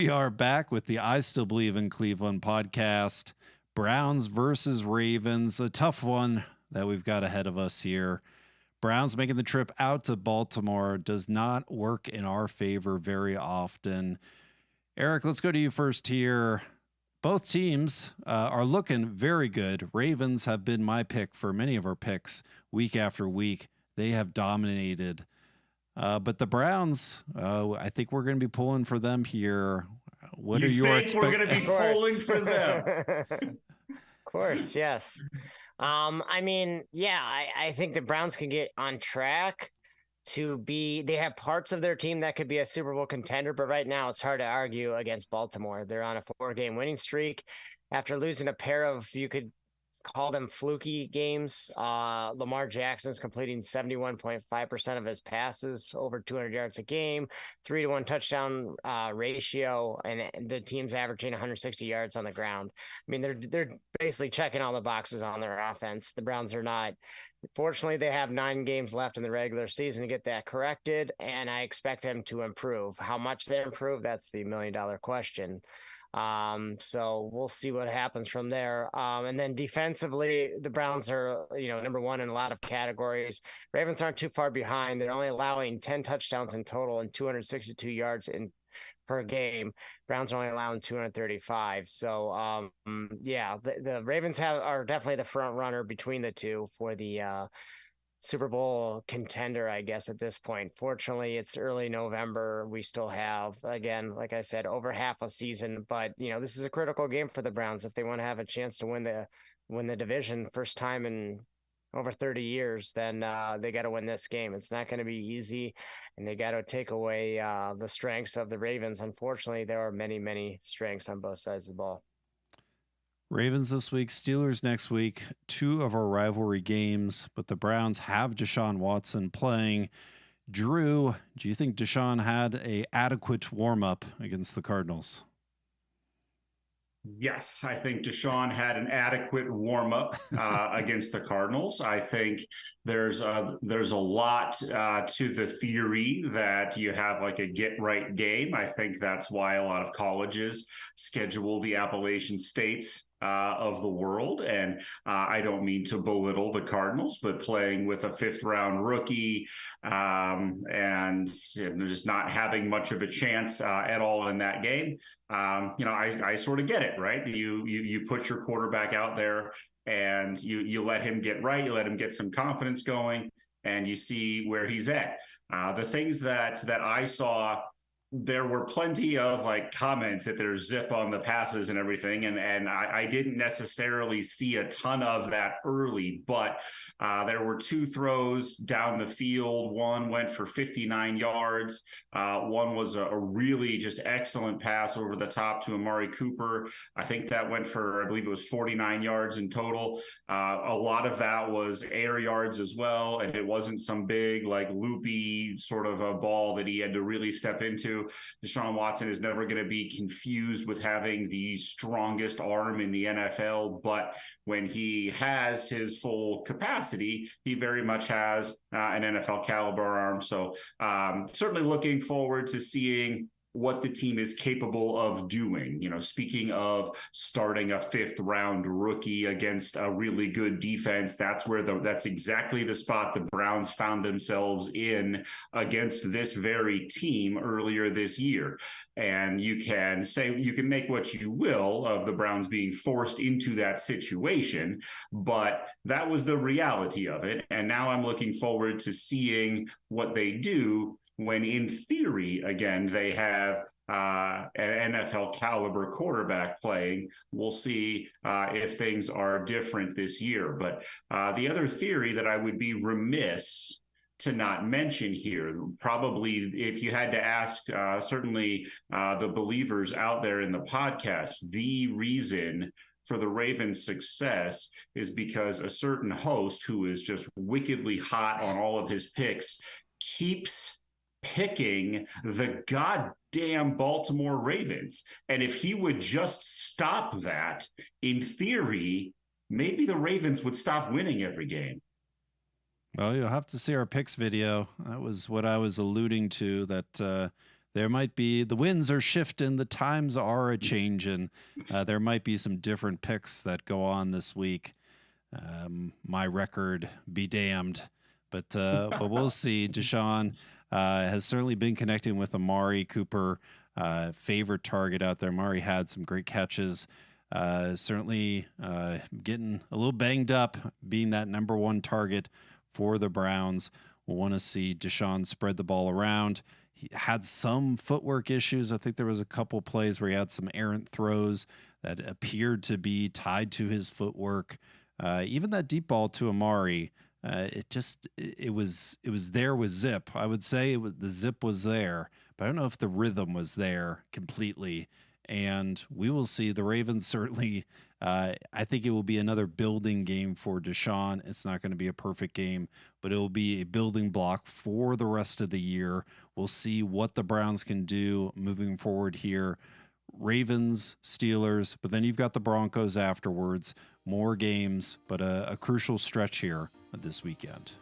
We are back with the I Still Believe in Cleveland podcast. Browns versus Ravens, a tough one that we've got ahead of us here. Browns making the trip out to Baltimore does not work in our favor very often. Eric, let's go to you first here. Both teams are looking very good. Ravens have been my pick for many of our picks week after week. They have dominated. But the Browns, I think we're going to be pulling for them here. What are your expectations? We're going to be pulling for them. Of course, yes. I mean, yeah, I think the Browns can get on track they have parts of their team that could be a Super Bowl contender, but right now it's hard to argue against Baltimore. They're on a 4-game winning streak after losing a pair of, you could call them fluky games. Lamar Jackson's completing 71.5% of his passes, over 200 yards a game, 3-to-1 touchdown ratio, and the team's averaging 160 yards on the ground. I mean, they're basically checking all the boxes on their offense. The Browns are not. Fortunately, they have 9 games left in the regular season to get that corrected, and I expect them to improve. How much they improve, that's the million-dollar question. So we'll see what happens from there. And then defensively, the Browns are, number one in a lot of categories. Ravens aren't too far behind. They're only allowing 10 touchdowns in total and 262 yards per game. Browns are only allowing 235. So, the Ravens are definitely the front runner between the two for the Super Bowl contender, I guess, at this point. Fortunately, it's early November. We still have, again, like I said, over half a season. But, this is a critical game for the Browns if they want to have a chance to win the division first time in over 30 years. Then they got to win this game. It's not going to be easy, and they got to take away the strengths of the Ravens. Unfortunately, there are many, many strengths on both sides of the ball. Ravens this week, Steelers next week, 2 of our rivalry games, but the Browns have Deshaun Watson playing. Drew, do you think Deshaun had an adequate warm-up against the Cardinals? Yes, I think Deshaun had an adequate warm-up against the Cardinals. I think there's a lot to the theory that you have like a get-right game. I think that's why a lot of colleges schedule the Appalachian states of the world. And I don't mean to belittle the Cardinals, but playing with a 5th-round rookie and just not having much of a chance at all in that game. I sort of get it, right? You put your quarterback out there and you let him get right, you let him get some confidence going, and you see where he's at. The things that I saw, there were plenty of comments that there's zip on the passes and everything. And I didn't necessarily see a ton of that early, but there were 2 throws down the field. One went for 59 yards. One was a really just excellent pass over the top to Amari Cooper. I think that went for, I believe it was 49 yards in total. A lot of that was air yards as well. And it wasn't some big, loopy sort of a ball that he had to really step into. Deshaun Watson is never going to be confused with having the strongest arm in the NFL, but when he has his full capacity, he very much has an NFL caliber arm. So certainly looking forward to seeing what the team is capable of doing. Speaking of starting a 5th-round rookie against a really good defense, that's exactly the spot the Browns found themselves in against this very team earlier this year. And you can make what you will of the Browns being forced into that situation, but that was the reality of it. And now I'm looking forward to seeing what they do when, in theory, again, they have an NFL caliber quarterback playing. We'll see if things are different this year. But the other theory that I would be remiss to not mention here, probably if you had to ask certainly the believers out there in the podcast, the reason for the Ravens' success is because a certain host who is just wickedly hot on all of his picks keeps picking the goddamn Baltimore Ravens. And if he would just stop that, in theory, maybe the Ravens would stop winning every game. Well, you'll have to see our picks video. That was what I was alluding to, that there might be the winds are shifting, the times are a changing. There might be some different picks that go on this week. My record be damned, but we'll see. Deshaun has certainly been connecting with Amari Cooper, favorite target out there. Amari had some great catches. Certainly getting a little banged up, being that number one target for the Browns. We'll want to see Deshaun spread the ball around. He had some footwork issues. I think there was a couple plays where he had some errant throws that appeared to be tied to his footwork. Even that deep ball to Amari, it was there with zip. I would say the zip was there, but I don't know if the rhythm was there completely. And we will see. The Ravens certainly, I think it will be another building game for Deshaun. It's not going to be a perfect game, but it will be a building block for the rest of the year. We'll see what the Browns can do moving forward here. Ravens, Steelers, but then you've got the Broncos afterwards. More games, but a crucial stretch here this weekend.